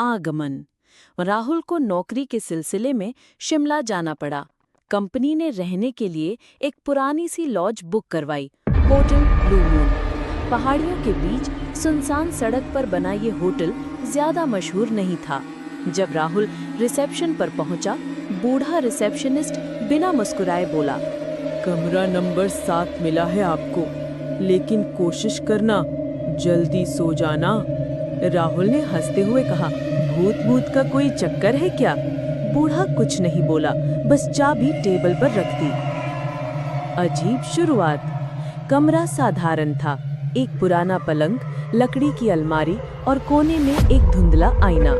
आगमन। राहुल को नौकरी के सिलसिले में शिमला जाना पड़ा। कंपनी ने रहने के लिए एक पुरानी सी लॉज बुक करवाई, होटल ब्लू मून। पहाड़ियों के बीच सुनसान सड़क पर बना ये होटल ज्यादा मशहूर नहीं था। जब राहुल रिसेप्शन पर पहुंचा, बूढ़ा रिसेप्शनिस्ट बिना मुस्कुराए बोला, कमरा नंबर 7 मिला है आपको, लेकिन कोशिश करना जल्दी सो जाना। राहुल ने हंसते हुए कहा, भूत का कोई चक्कर है क्या? बूढ़ा कुछ नहीं बोला, बस चाबी टेबल पर रख दी। अजीब शुरुआत। कमरा साधारण था, एक पुराना पलंग, लकड़ी की अलमारी और कोने में एक धुंधला आईना।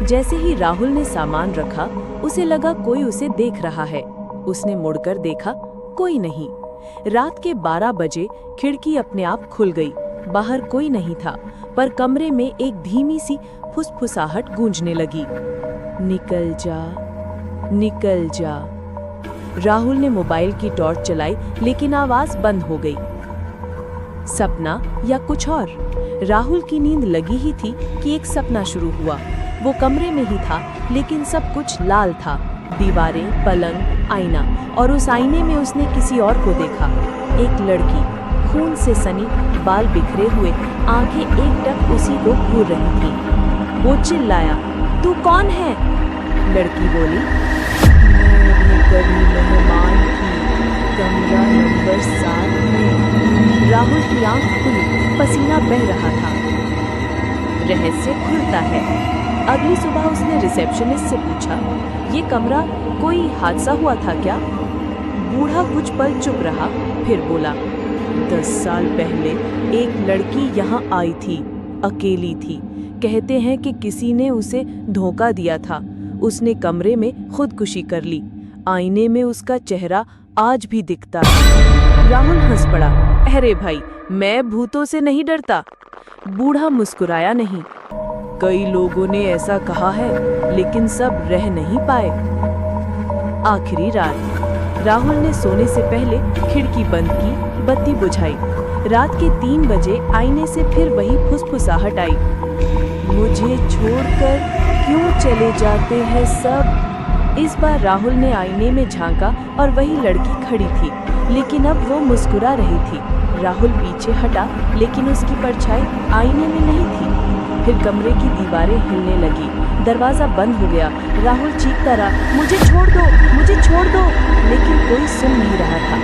जैसे ही राहुल ने सामान रखा, उसे लगा कोई उसे देख रहा है। उसने मुड़कर देखा, कोई नहीं। रात के 12 बजे खिड़की अपने आप खुल गई। बाहर कोई नहीं था, पर कमरे में एक धीमी सी फुसफुसाहट गूंजने लगी, निकल जा, निकल जा। राहुल ने मोबाइल की टॉर्च चलाई, लेकिन आवाज बंद हो गई। सपना या कुछ और? राहुल की नींद लगी ही थी कि एक सपना शुरू हुआ। वो कमरे में ही था, लेकिन सब कुछ लाल था, दीवारें, पलंग, आईना, और उस आईने में उसने किसी और को देखा। एक लड़की, खून से सनी, बाल बिखरे हुए, आंखें एकटक उसी को घूर रही थी। वो चिल्लाया, तू कौन है? लड़की बोली, मैं भी कभी मेहमान थी, कमरा नंबर 7 में। राहुल की आंख खुली, पसीना बह रहा था। रहस्य खुलता है। अगली सुबह उसने रिसेप्शनिस्ट से पूछा, ये कमरा कोई हादसा हुआ था क्या? बूढ़ा कुछ पल चुप रहा, फिर बोला, 10 साल पहले एक लड़की यहाँ आई थी, अकेली थी। कहते हैं कि किसी ने उसे धोखा दिया था। उसने कमरे में खुदकुशी कर ली। आईने में उसका चेहरा आज भी दिखता है। राहुल हंस पड़ा, अरे भाई, मैं भूतों से नहीं डरता। बूढ़ा मुस्कुराया नहीं। कई लोगों ने ऐसा कहा है, लेकिन सब रह नहीं पाए। आखिरी रात। राहुल ने सोने से पहले खिड़की बंद की, बत्ती बुझाई। रात के 3 बजे आईने से फिर वही फुसफुसाहट आई, मुझे छोड़कर क्यों चले जाते हैं सब? इस बार राहुल ने आईने में झांका और वही लड़की खड़ी थी, लेकिन अब वो मुस्कुरा रही थी। राहुल पीछे हटा, लेकिन उसकी परछाई आईने में नहीं थी। फिर कमरे की दीवारें हिलने लगी, दरवाजा बंद हो गया। राहुल चीखता रहा, मुझे छोड़ दो, मुझे छोड़ दो, लेकिन कोई सुन नहीं रहा था।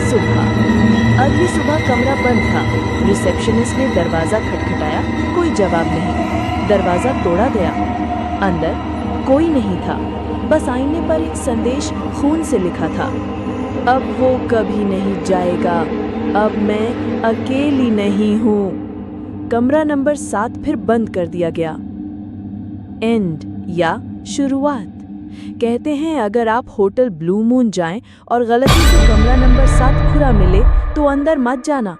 सुबह। अगली सुबह कमरा बंद था। रिसेप्शनिस्ट ने दरवाजा खटखटाया, कोई जवाब नहीं। दरवाजा तोड़ा गया। अंदर कोई नहीं था, बस आईने पर एक संदेश खून से लिखा था, अब वो कभी नहीं जाएगा, अब मैं अकेली नहीं हूँ। कमरा नंबर 7 फिर बंद कर दिया गया। एंड या शुरुआत। कहते हैं अगर आप होटल ब्लू मून जाएं और गलती से कमरा नंबर 7 खुला मिले तो अंदर मत जाना।